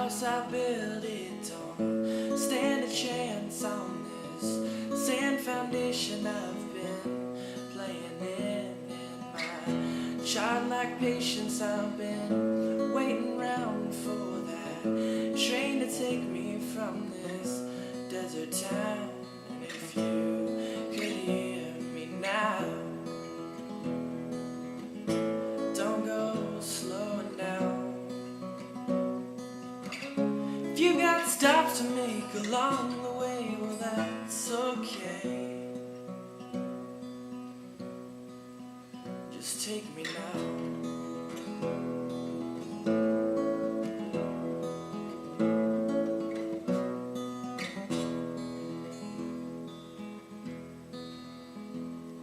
house I built, it don't stand a chance on this sand foundation I've been playing in my childlike patience. I've been waiting around for that train to take me from this desert town. And if you could hear me now, don't go slowing down. If you got stops to make along the way, well that's okay. Just take me now.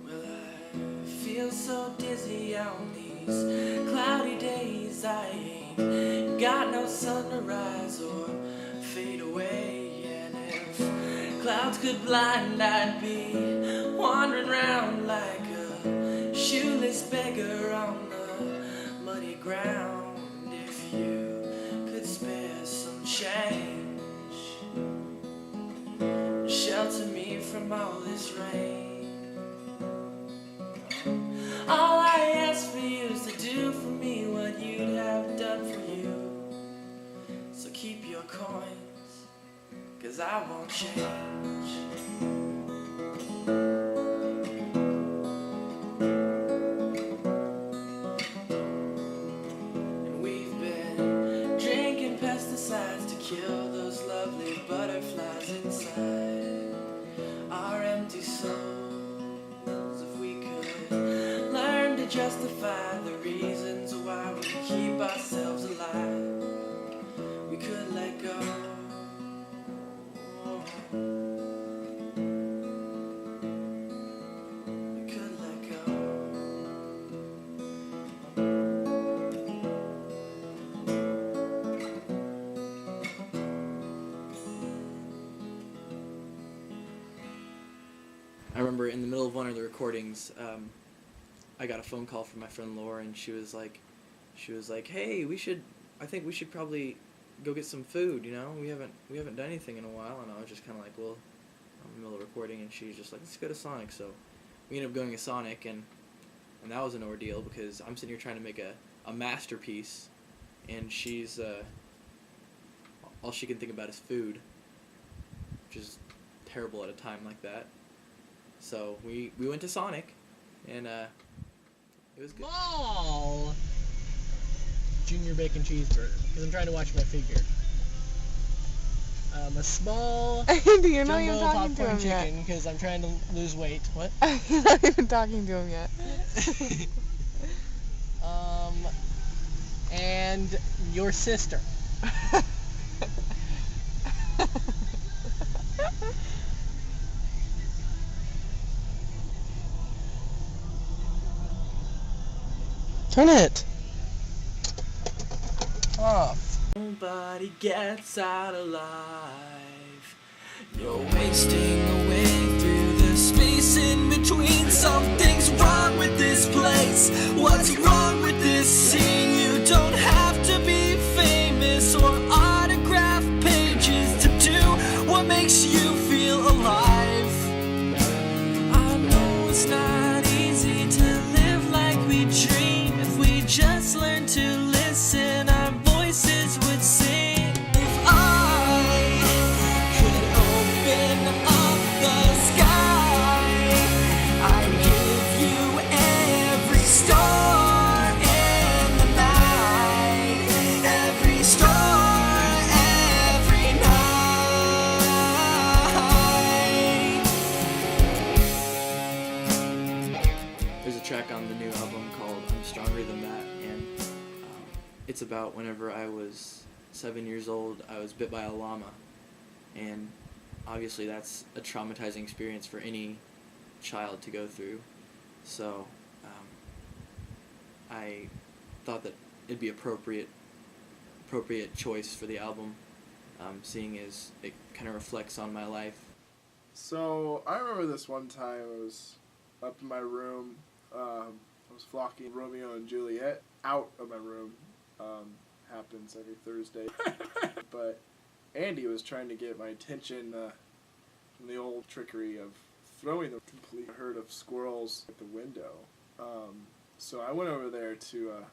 Well, I feel so dizzy on these cloudy days. I ain't got no sun to rise or fade away. And if clouds could blind, I'd be wandering around like a shoeless beggar on the muddy ground. If you could spare some change, shelter me from all this rain. All I ask for you is to do for me what you'd have done for you. So keep your coins, 'cause I won't change. And we've been drinking pesticides to kill those lovely butterflies inside our empty souls. If we could learn to justify the reasons why we keep ourselves alive, we could let go. We could let go. I remember in the middle of one of the recordings, I got a phone call from my friend Laura, and she was like, "Hey, I think we should probably go get some food. You know, we haven't done anything in a while." And I was just kind of like, "Well, I'm in the middle of recording," and she's just like, "Let's go to Sonic." So we ended up going to Sonic, and that was an ordeal because I'm sitting here trying to make a masterpiece, and she's all she can think about is food, which is terrible at a time like that. So we went to Sonic, and it was good. Small junior bacon cheeseburger, because I'm trying to watch my figure. A small Andy, you're not even jumbo talking to popcorn him yet. chicken, because I'm trying to lose weight. What? You're not even talking to him yet. And your sister. Turn it off. Nobody gets out alive. You're wasting away through the space in between. Something's wrong with this place. What's wrong with this scene? You don't have to be famous or autograph pages to do what makes you feel alive. I know it's not easy to live like we dream. If we just learn to listen, our voices would sing. If I could open up the sky, I'd give you every star in the night, every star, every night. There's a track on the new album called I'm Stronger Than That, and it's about whenever I was 7 years old, I was bit by a llama, and obviously that's a traumatizing experience for any child to go through. So I thought that it'd be appropriate choice for the album, seeing as it kind of reflects on my life. So I remember this one time I was up in my room. I was flocking Romeo and Juliet out of my room. happens every Thursday. But Andy was trying to get my attention from the old trickery of throwing the complete herd of squirrels at the window. So I went over there to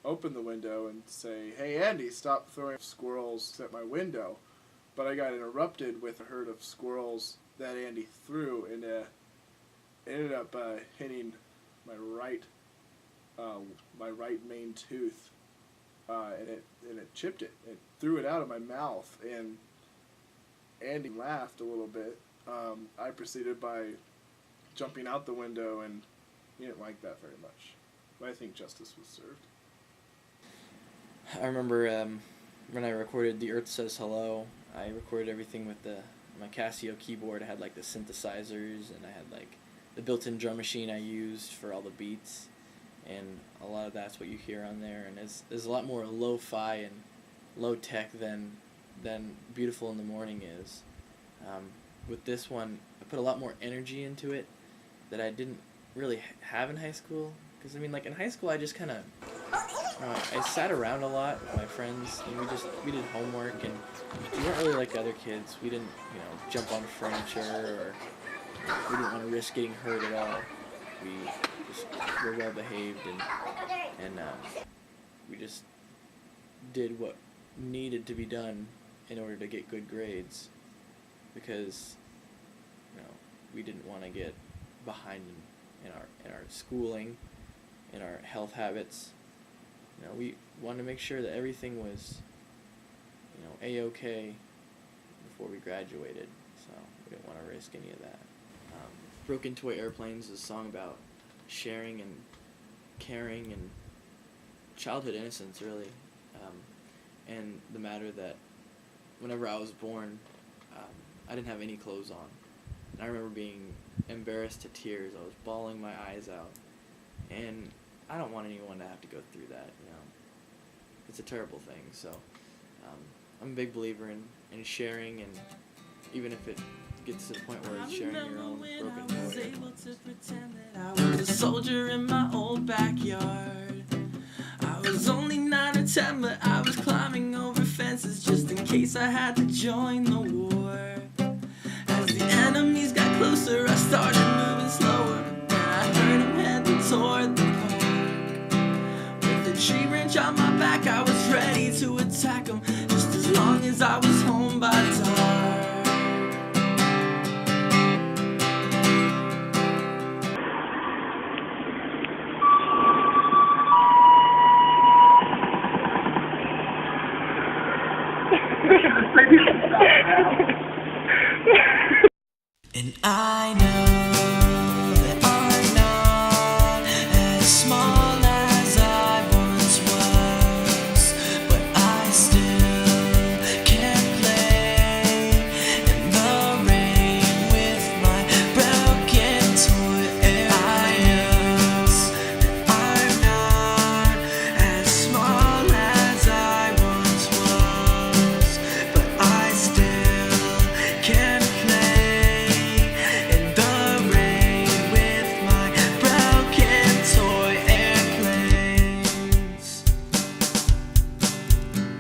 open the window and say, "Hey Andy, stop throwing squirrels at my window." But I got interrupted with a herd of squirrels that Andy threw, and ended up hitting my right main tooth, and it chipped it. It threw it out of my mouth, and Andy laughed a little bit. I proceeded by jumping out the window, and he didn't like that very much. But I think justice was served. I remember when I recorded The Earth Says Hello, I recorded everything with my Casio keyboard. I had like the synthesizers, and I had like the built-in drum machine I used for all the beats, and a lot of that's what you hear on there. And it's a lot more lo-fi and low-tech than Beautiful in the Morning is. With this one, I put a lot more energy into it that I didn't really have in high school. Because, I mean, like, in high school, I just kind of, I sat around a lot with my friends, and we did homework, and we weren't really like the other kids. We didn't, jump on furniture, or we didn't want to risk getting hurt at all. We just were well behaved, and we just did what needed to be done in order to get good grades, because we didn't want to get behind in our schooling, in our health habits. We wanted to make sure that everything was A-okay before we graduated, so we didn't want to risk any of that. Broken Toy Airplanes is a song about sharing and caring and childhood innocence, really, and the matter that whenever I was born, I didn't have any clothes on. And I remember being embarrassed to tears. I was bawling my eyes out, and I don't want anyone to have to go through that. It's a terrible thing. So I'm a big believer in sharing, and even if it gets to the point where it's sharing your own broken toy. I was able to pretend that I was a soldier in my old backyard. I was only 9 or 10, but I was climbing over fences just in case I had to join the war. As the enemies got closer, I started moving slower, but then I heard them heading toward the park. With a tree branch on my back, I was ready to attack them, just as long as I was home by dark. And I know